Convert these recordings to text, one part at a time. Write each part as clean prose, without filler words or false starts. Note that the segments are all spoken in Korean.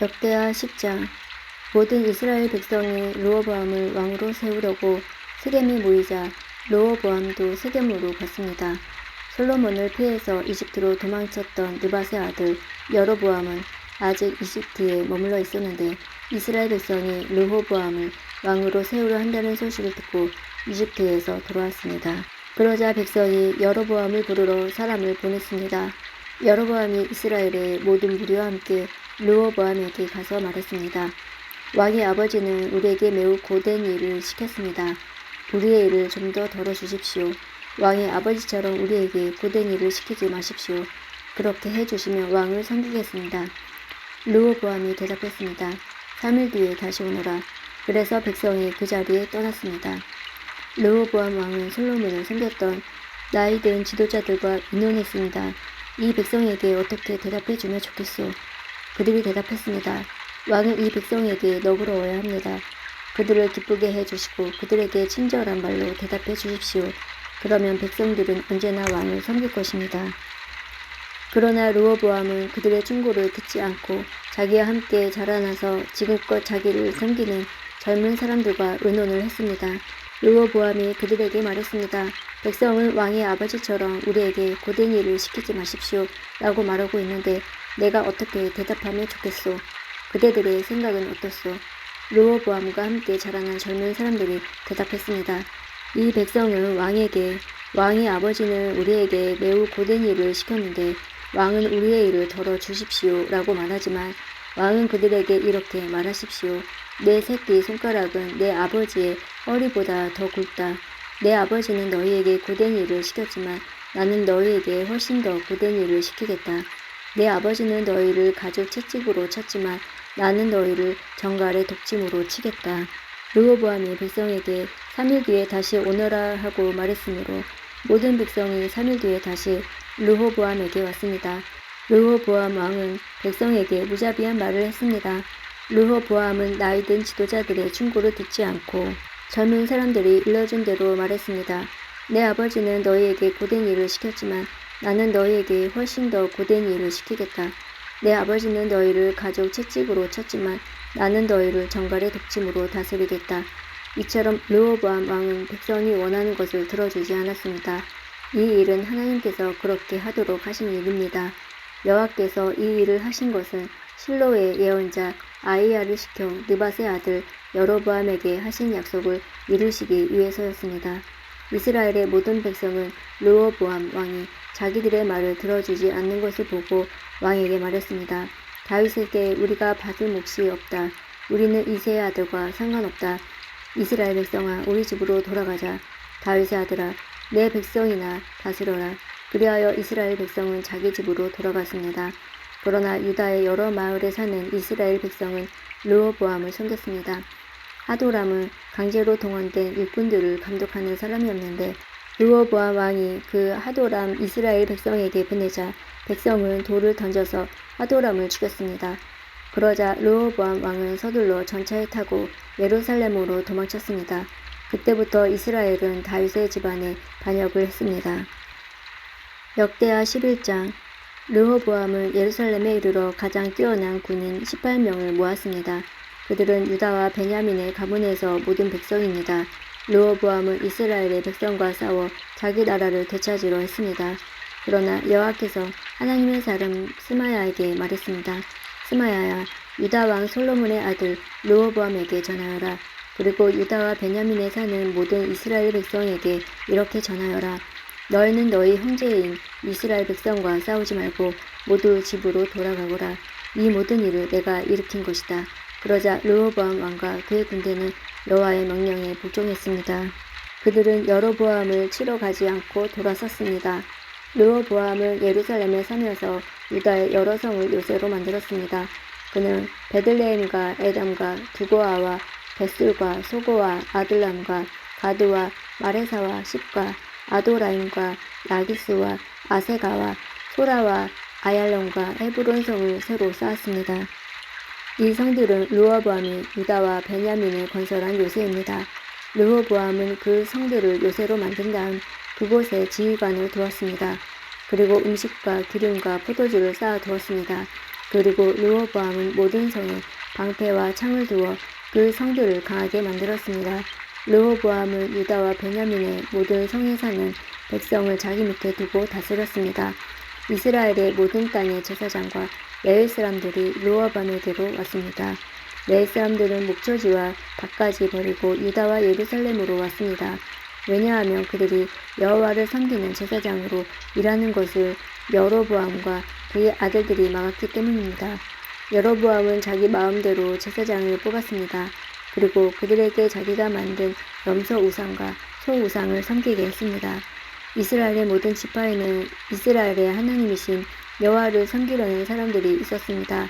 역대하 10장. 모든 이스라엘 백성이 르호보암을 왕으로 세우려고 세겜에 모이자 르호보암도 세겜으로 갔습니다. 솔로몬을 피해서 이집트로 도망쳤던 느밧의 아들 여로보암은 아직 이집트에 머물러 있었는데 이스라엘 백성이 르호보암을 왕으로 세우려 한다는 소식을 듣고 이집트에서 돌아왔습니다. 그러자 백성이 여로보암을 부르러 사람을 보냈습니다. 여로보암이 이스라엘의 모든 무리와 함께 르호보암에게 가서 말했습니다. 왕의 아버지는 우리에게 매우 고된 일을 시켰습니다. 우리의 일을 좀 더 덜어주십시오. 왕의 아버지처럼 우리에게 고된 일을 시키지 마십시오. 그렇게 해주시면 왕을 섬기겠습니다. 르호보암이 대답했습니다. 3일 뒤에 다시 오너라. 그래서 백성이 그 자리에 떠났습니다. 르호보암 왕은 솔로몬을 섬겼던 나이 든 지도자들과 의논했습니다. 이 백성에게 어떻게 대답해주면 좋겠소? 그들이 대답했습니다. 왕은 이 백성에게 너그러워야 합니다. 그들을 기쁘게 해주시고 그들에게 친절한 말로 대답해 주십시오. 그러면 백성들은 언제나 왕을 섬길 것입니다. 그러나 르호보암은 그들의 충고를 듣지 않고 자기와 함께 자라나서 지금껏 자기를 섬기는 젊은 사람들과 의논을 했습니다. 르호보암이 그들에게 말했습니다. 백성은 왕의 아버지처럼 우리에게 고된 일을 시키지 마십시오 라고 말하고 있는데 내가 어떻게 대답하면 좋겠소? 그대들의 생각은 어떻소? 르호보암과 함께 자라난 젊은 사람들이 대답했습니다. 이 백성은 왕의 아버지는 우리에게 매우 고된 일을 시켰는데 왕은 우리의 일을 덜어주십시오 라고 말하지만 왕은 그들에게 이렇게 말하십시오. 내 새끼 손가락은 내 아버지의 허리보다 더 굵다. 내 아버지는 너희에게 고된 일을 시켰지만 나는 너희에게 훨씬 더 고된 일을 시키겠다. 내 아버지는 너희를 가죽 채찍으로 쳤지만 나는 너희를 정갈의 독침으로 치겠다. 르호보암이 백성에게 3일 뒤에 다시 오너라 하고 말했으므로 모든 백성이 3일 뒤에 다시 르호보암에게 왔습니다. 르호보암 왕은 백성에게 무자비한 말을 했습니다. 르호보암은 나이든 지도자들의 충고를 듣지 않고 젊은 사람들이 일러준 대로 말했습니다. 내 아버지는 너희에게 고된 일을 시켰지만 나는 너희에게 훨씬 더 고된 일을 시키겠다. 내 아버지는 너희를 가죽 채찍으로 쳤지만 나는 너희를 정갈의 독침으로 다스리겠다. 이처럼 르호보암 왕은 백성이 원하는 것을 들어주지 않았습니다. 이 일은 하나님께서 그렇게 하도록 하신 일입니다. 여호와께서 이 일을 하신 것은 실로의 예언자 아히야를 시켜 느밧의 아들 여로보암에게 하신 약속을 이루시기 위해서였습니다. 이스라엘의 모든 백성은 르호보암 왕이 자기들의 말을 들어주지 않는 것을 보고 왕에게 말했습니다. 다윗에게 우리가 받을 몫이 없다. 우리는 이새의 아들과 상관없다. 이스라엘 백성아 우리 집으로 돌아가자. 다윗의 아들아 내 백성이나 다스려라. 그리하여 이스라엘 백성은 자기 집으로 돌아갔습니다. 그러나 유다의 여러 마을에 사는 이스라엘 백성은 르호보암을 섬겼습니다. 하도람은 강제로 동원된 일꾼들을 감독하는 사람이었는데 르호보암 왕이 그 하도람 이스라엘 백성에게 보내자 백성은 돌을 던져서 하도람을 죽였습니다. 그러자 르호보암 왕은 서둘러 전차에 타고 예루살렘으로 도망쳤습니다. 그때부터 이스라엘은 다윗의 집안에 반역을 했습니다. 역대하 11장. 르호보암은 예루살렘에 이르러 가장 뛰어난 군인 18명을 모았습니다. 그들은 유다와 베냐민의 가문에서 모든 백성입니다. 르호보암은 이스라엘의 백성과 싸워 자기 나라를 되찾으려 했습니다. 그러나 여호와께서 하나님의 사람 스마야에게 말했습니다. 스마야야, 유다 왕 솔로몬의 아들 르호보암에게 전하여라. 그리고 유다와 베냐민에 사는 모든 이스라엘 백성에게 이렇게 전하여라. 너희는 너희 형제인 이스라엘 백성과 싸우지 말고 모두 집으로 돌아가거라. 이 모든 일을 내가 일으킨 것이다. 그러자 르호보암 왕과 그의 군대는 여호와의 명령에 복종했습니다. 그들은 여로보암을 치러 가지 않고 돌아섰습니다. 르호보암은 예루살렘에 살면서 유다의 여러 성을 요새로 만들었습니다. 그는 베들레헴과 에담과 두고아와 벳술과 소고와 아들람과 가드와 마레사와 십과 아도라임과 라기스와 아세가와 소라와 아얄론과 헤브론 성을 새로 쌓았습니다. 이 성들은 르호보암이 유다와 베냐민을 건설한 요새입니다. 르호보암은 그 성들을 요새로 만든 다음 그곳에 지휘관을 두었습니다. 그리고 음식과 기름과 포도주를 쌓아 두었습니다. 그리고 르호보암은 모든 성에 방패와 창을 두어 그 성들을 강하게 만들었습니다. 르호보암은 유다와 베냐민의 모든 성에 사는 백성을 자기 밑에 두고 다스렸습니다. 이스라엘의 모든 땅의 제사장과 레위 사람들이 르호보암에게로 왔습니다. 레위 사람들은 목초지와 밭까지 버리고 유다와 예루살렘으로 왔습니다. 왜냐하면 그들이 여호와를 섬기는 제사장으로 일하는 것을 여로보암과 그의 아들들이 막았기 때문입니다. 여로보암은 자기 마음대로 제사장을 뽑았습니다. 그리고 그들에게 자기가 만든 염소 우상과 소 우상을 섬기게 했습니다. 이스라엘의 모든 지파에는 이스라엘의 하나님이신 여호와를 섬기려는 사람들이 있었습니다.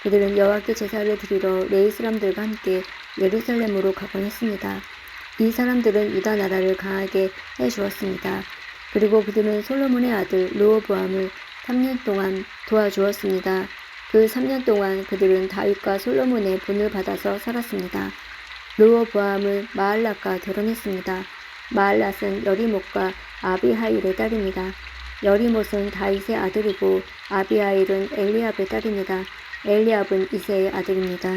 그들은 여호와께 제사를 드리러 레위 사람들과 함께 예루살렘으로 가곤 했습니다. 이 사람들은 유다 나라를 강하게 해주었습니다. 그리고 그들은 솔로몬의 아들 르호보암을 3년 동안 도와주었습니다. 그 3년 동안 그들은 다윗과 솔로몬의 본을 받아서 살았습니다. 르호보암은 마할랏과 결혼했습니다. 마할랏은 여리못과 아비하일의 딸입니다. 여리못은 다윗의 아들이고 아비하일은 엘리압의 딸입니다. 엘리압은 이새의 아들입니다.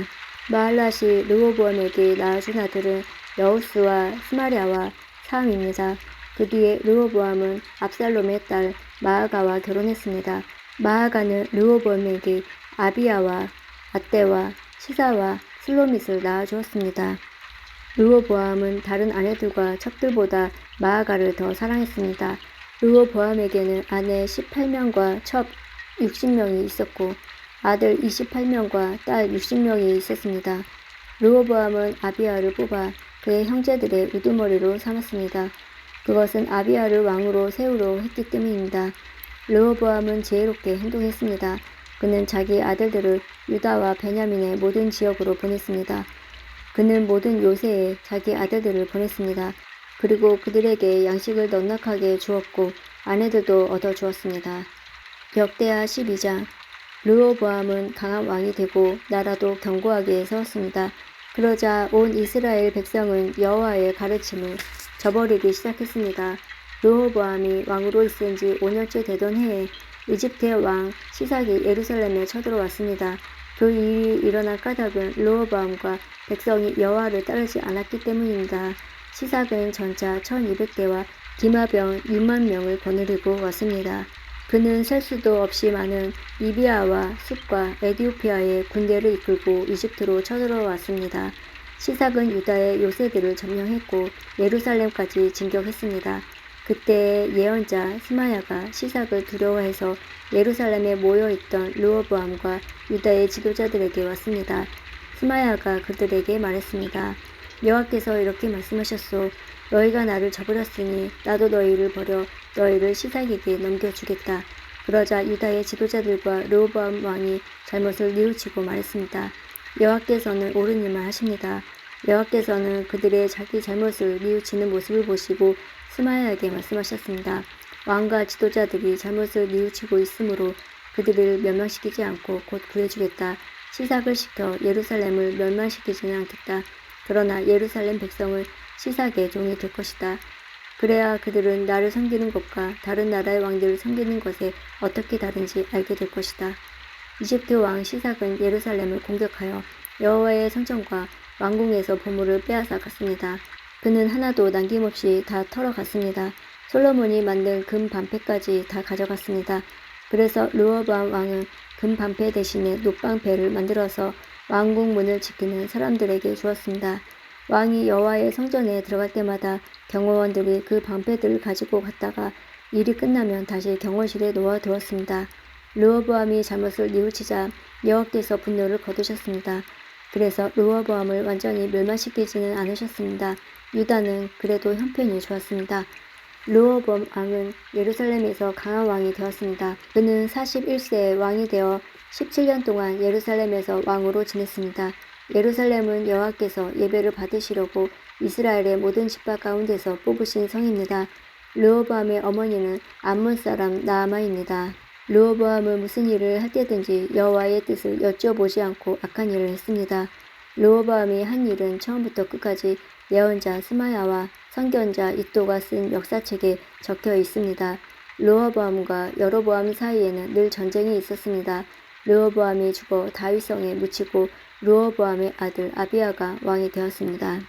마할랏이 르호보암에게 낳아준 아들은 여우스와 스마랴와 사암입니다. 그 뒤에 르호보암은 압살롬의 딸 마아가와 결혼했습니다. 마아가는 르호보암에게 아비야와 아떼와 시사와 슬로밋을 낳아주었습니다. 르호보암은 다른 아내들과 첩들보다 마아가를 더 사랑했습니다. 르호보암에게는 아내 18명과 첩 60명이 있었고 아들 28명과 딸 60명이 있었습니다. 르호보암은 아비야를 뽑아 그의 형제들의 우두머리로 삼았습니다. 그것은 아비야를 왕으로 세우려 했기 때문입니다. 르호보암은 지혜롭게 행동했습니다. 그는 자기 아들들을 유다와 베냐민의 모든 지역으로 보냈습니다. 그는 모든 요새에 자기 아들들을 보냈습니다. 그리고 그들에게 양식을 넉넉하게 주었고 아내들도 얻어주었습니다. 역대하 12장. 르호보암은 강한 왕이 되고 나라도 견고하게 세웠습니다. 그러자 온 이스라엘 백성은 여호와의 가르침을 저버리기 시작했습니다. 르호보암이 왕으로 있은 지 5년째 되던 해에 이집트의 왕 시삭이 예루살렘에 쳐들어왔습니다. 그 일이 일어난 까닭은 르호보암과 백성이 여호와를 따르지 않았기 때문입니다. 시삭은 전차 1200대와 기마병 6만 명을 거느리고 왔습니다. 그는 셀 수도 없이 많은 리비아와 숲과 에디오피아의 군대를 이끌고 이집트로 쳐들어왔습니다. 시삭은 유다의 요새들을 점령했고 예루살렘까지 진격했습니다. 그때 예언자 스마야가 시삭을 두려워해서 예루살렘에 모여있던 르호보암과 유다의 지도자들에게 왔습니다. 스마야가 그들에게 말했습니다. 여호와께서 이렇게 말씀하셨소. 너희가 나를 저버렸으니 나도 너희를 버려 너희를 시삭에게 넘겨주겠다. 그러자 유다의 지도자들과 르호보암 왕이 잘못을 뉘우치고 말했습니다. 여호와께서는 옳은 일만 하십니다. 여호와께서는 그들의 자기 잘못을 뉘우치는 모습을 보시고 스마야에게 말씀하셨습니다. 왕과 지도자들이 잘못을 뉘우치고 있으므로 그들을 멸망시키지 않고 곧 구해주겠다. 시삭을 시켜 예루살렘을 멸망시키지는 않겠다. 그러나 예루살렘 백성은 시삭의 종이 될 것이다. 그래야 그들은 나를 섬기는 것과 다른 나라의 왕들을 섬기는 것에 어떻게 다른지 알게 될 것이다. 이집트 왕 시삭은 예루살렘을 공격하여 여호와의 성전과 왕궁에서 보물을 빼앗아 갔습니다. 그는 하나도 남김없이 다 털어갔습니다. 솔로몬이 만든 금 반패까지 다 가져갔습니다. 그래서 르호보암 왕은 금 반패 대신에 놋방패를 만들어서 왕궁 문을 지키는 사람들에게 주었습니다. 왕이 여호와의 성전에 들어갈 때마다 경호원들이 그 방패들을 가지고 갔다가 일이 끝나면 다시 경호실에 놓아두었습니다. 르호보암이 잘못을 뉘우치자 여호와께서 분노를 거두셨습니다. 그래서 르호보암을 완전히 멸망시키지는 않으셨습니다. 유다는 그래도 형편이 좋았습니다. 르호보암 왕은 예루살렘에서 강한 왕이 되었습니다. 그는 41세에 왕이 되어 17년 동안 예루살렘에서 왕으로 지냈습니다. 예루살렘은 여호와께서 예배를 받으시려고 이스라엘의 모든 지파 가운데서 뽑으신 성입니다. 르호보암의 어머니는 암몬 사람 나아마입니다. 르호보암은 무슨 일을 할 때든지 여호와의 뜻을 여쭤보지 않고 악한 일을 했습니다. 르호보암이 한 일은 처음부터 끝까지 예언자 스마야와 선견자 이도가 쓴 역사책에 적혀 있습니다. 르호보암과 여로보암 사이에는 늘 전쟁이 있었습니다. 르호보암이 죽어 다윗성에 묻히고 르호보암의 아들 아비야가 왕이 되었습니다.